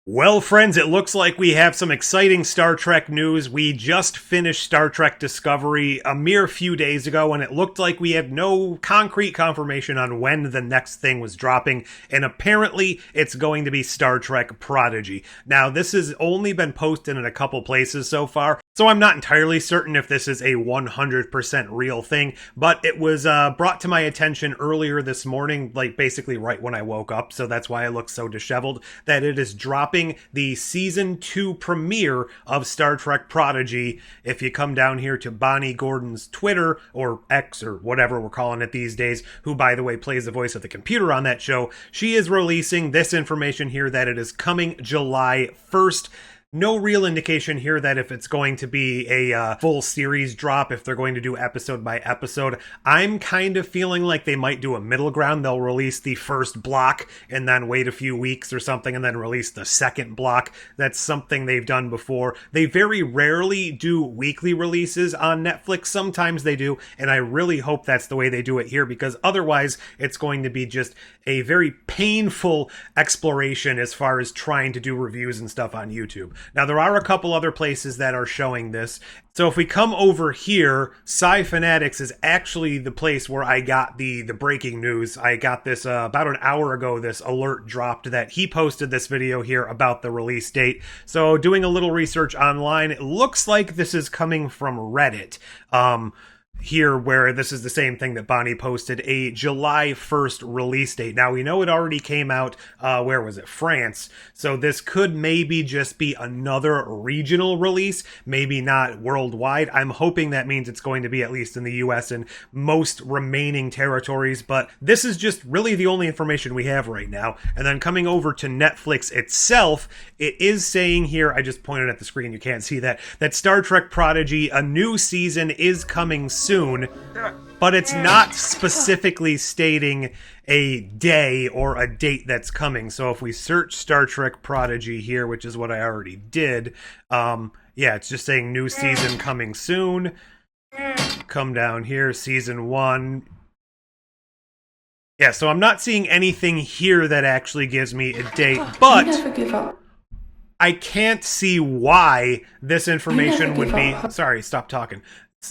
Well, friends, it looks like we have some exciting Star Trek news. We just finished Star Trek Discovery a mere few days ago, and it looked like we had no concrete confirmation on when the next thing was dropping, and apparently it's going to be Star Trek Prodigy. Now, this has only been posted in a couple places so far, so I'm not entirely certain if this is a 100% real thing, but it was brought to my attention earlier this morning, like basically right when I woke up, so that's why I look so disheveled, that it is dropping the Season 2 premiere of Star Trek Prodigy. If you come down here to Bonnie Gordon's Twitter, or X, or whatever we're calling it these days, who, by the way, plays the voice of the computer on that show, she is releasing this information here that it is coming July 1st. No real indication here that if it's going to be a full series drop, if they're going to do episode by episode. I'm kind of feeling like they might do a middle ground. They'll release the first block and then wait a few weeks or something and then release the second block. That's something they've done before. They very rarely do weekly releases on Netflix. Sometimes they do, and I really hope that's the way they do it here, because otherwise it's going to be just a very painful exploration as far as trying to do reviews and stuff on YouTube. Now, there are a couple other places that are showing this. So if we come over here, Finatics is actually the place where I got the breaking news. I got this about an hour ago. This alert dropped that he posted this video here about the release date. So doing a little research online, it looks like this is coming from Reddit. Here, where this is the same thing that Bonnie posted, a July 1st release date. Now, we know it already came out, where was it? France. So this could maybe just be another regional release, maybe not worldwide. I'm hoping that means it's going to be at least in the US and most remaining territories, but this is just really the only information we have right now. And then coming over to Netflix itself, it is saying here, I just pointed at the screen, you can't see that Star Trek Prodigy, a new season is coming soon, but it's not specifically stating a day or a date that's coming. So if we search Star Trek Prodigy here, which is what I already did, yeah, it's just saying new season coming soon. Come down here, season 1. Yeah, so I'm not seeing anything here that actually gives me a date, but I can't see why this information would be... Sorry, stop talking.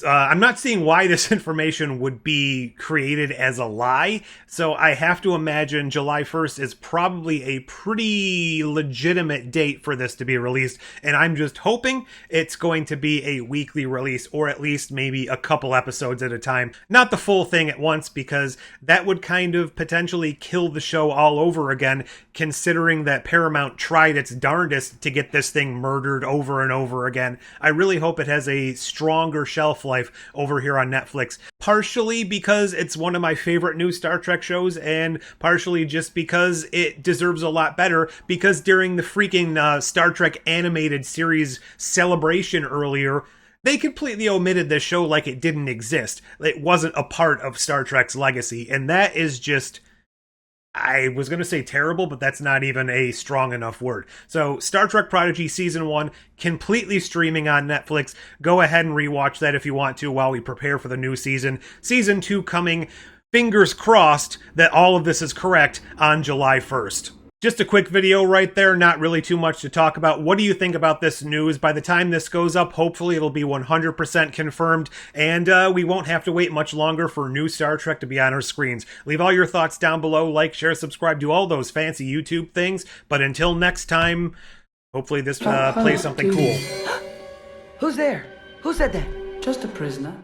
I'm not seeing why this information would be created as a lie, so I have to imagine July 1st is probably a pretty legitimate date for this to be released, and I'm just hoping it's going to be a weekly release, or at least maybe a couple episodes at a time. Not the full thing at once, because that would kind of potentially kill the show all over again, considering that Paramount tried its darndest to get this thing murdered over and over again. I really hope it has a stronger shelf life over here on Netflix, partially because it's one of my favorite new Star Trek shows, and partially just because it deserves a lot better, because during the freaking Star Trek animated series celebration earlier, they completely omitted this show like it didn't exist. It wasn't a part of Star Trek's legacy, and that is just... I was going to say terrible, but that's not even a strong enough word. So, Star Trek Prodigy Season 1, completely streaming on Netflix. Go ahead and rewatch that if you want to while we prepare for the new season. Season 2 coming, fingers crossed that all of this is correct, on July 1st. Just a quick video right there, not really too much to talk about. What do you think about this news? By the time this goes up, hopefully it'll be 100% confirmed, and we won't have to wait much longer for new Star Trek to be on our screens. Leave all your thoughts down below, like, share, subscribe, do all those fancy YouTube things, but until next time, hopefully this plays something cool. Who's there? Who said that? Just a prisoner.